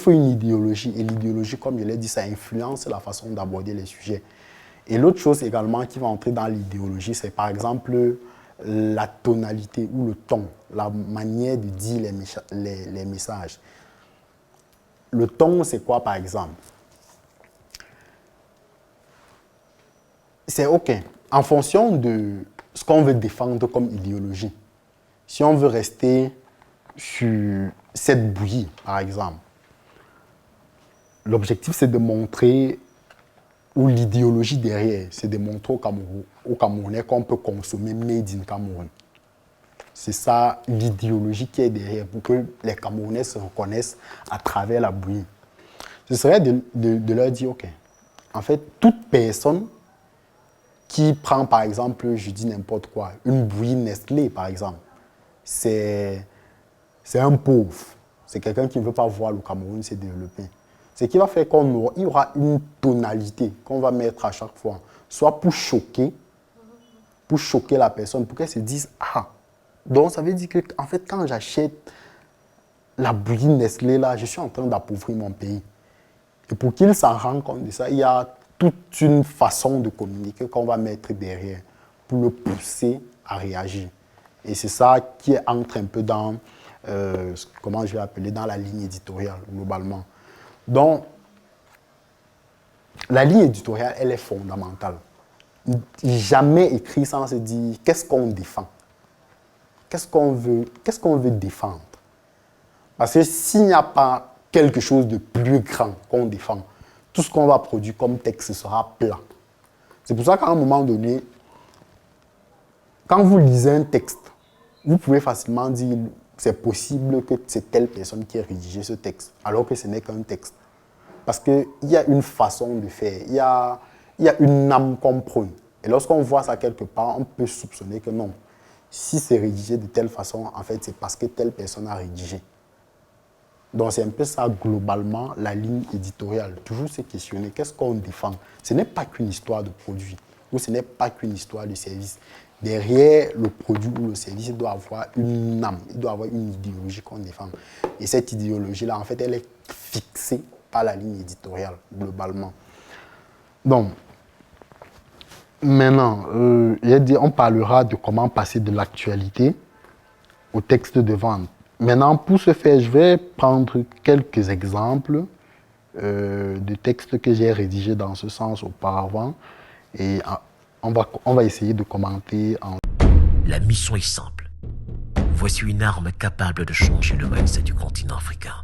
faut une idéologie. Et l'idéologie, comme je l'ai dit, ça influence la façon d'aborder les sujets. Et l'autre chose également qui va entrer dans l'idéologie, c'est par exemple la tonalité ou le ton, la manière de dire les messages. Le ton, c'est quoi par exemple? C'est OK. En fonction de ce qu'on veut défendre comme idéologie, si on veut rester sur cette bouillie, par exemple, l'objectif, c'est de montrer, ou l'idéologie derrière, c'est de montrer aux Camerounais qu'on peut consommer made in Cameroun. C'est ça l'idéologie qui est derrière, pour que les Camerounais se reconnaissent à travers la bouillie. Ce serait de leur dire, OK, en fait, toute personne qui prend, par exemple, je dis n'importe quoi, une bouillie Nestlé, par exemple, c'est un pauvre. C'est quelqu'un qui ne veut pas voir le Cameroun se développer. Ce qui va faire qu'il y aura une tonalité qu'on va mettre à chaque fois, soit pour choquer la personne, pour qu'elle se dise « Ah !» Donc, ça veut dire que, en fait, quand j'achète la bouillie Nestlé, là, je suis en train d'appauvrir mon pays. Et pour qu'il s'en rende compte de ça, il y a toute une façon de communiquer qu'on va mettre derrière pour le pousser à réagir. Et c'est ça qui entre un peu dans, comment je vais appeler, dans la ligne éditoriale, globalement. Donc, la ligne éditoriale, elle est fondamentale. Jamais écrit sans se dire qu'est-ce qu'on défend, qu'est-ce qu'on veut défendre. Parce que s'il n'y a pas quelque chose de plus grand qu'on défend, tout ce qu'on va produire comme texte sera plat. C'est pour ça qu'à un moment donné, quand vous lisez un texte, vous pouvez facilement dire c'est possible que c'est telle personne qui a rédigé ce texte, alors que ce n'est qu'un texte. Parce qu'il y a une façon de faire, il y a une âme qu'on prône. Et lorsqu'on voit ça quelque part, on peut soupçonner que non. Si c'est rédigé de telle façon, en fait, c'est parce que telle personne a rédigé. Donc, c'est un peu ça, globalement, la ligne éditoriale. Toujours se questionner, qu'est-ce qu'on défend? Ce n'est pas qu'une histoire de produit, ou ce n'est pas qu'une histoire de service. Derrière le produit ou le service, il doit avoir une âme, il doit avoir une idéologie qu'on défend. Et cette idéologie-là, en fait, elle est fixée par la ligne éditoriale, globalement. Donc, maintenant, on parlera de comment passer de l'actualité au texte de vente. Maintenant, pour ce faire, je vais prendre quelques exemples de textes que j'ai rédigés dans ce sens auparavant et on va essayer de commenter en... La mission est simple. Voici une arme capable de changer le mindset du continent africain.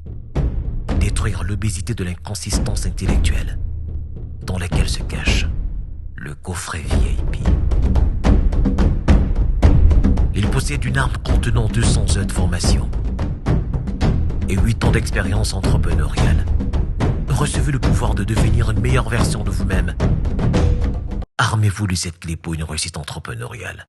Détruire l'obésité de l'inconsistance intellectuelle dans laquelle se cache le coffret VIP. Il possède une arme contenant 200 heures de formation et 8 ans d'expérience entrepreneuriale. Recevez le pouvoir de devenir une meilleure version de vous-même. Armez-vous de cette clé pour une réussite entrepreneuriale.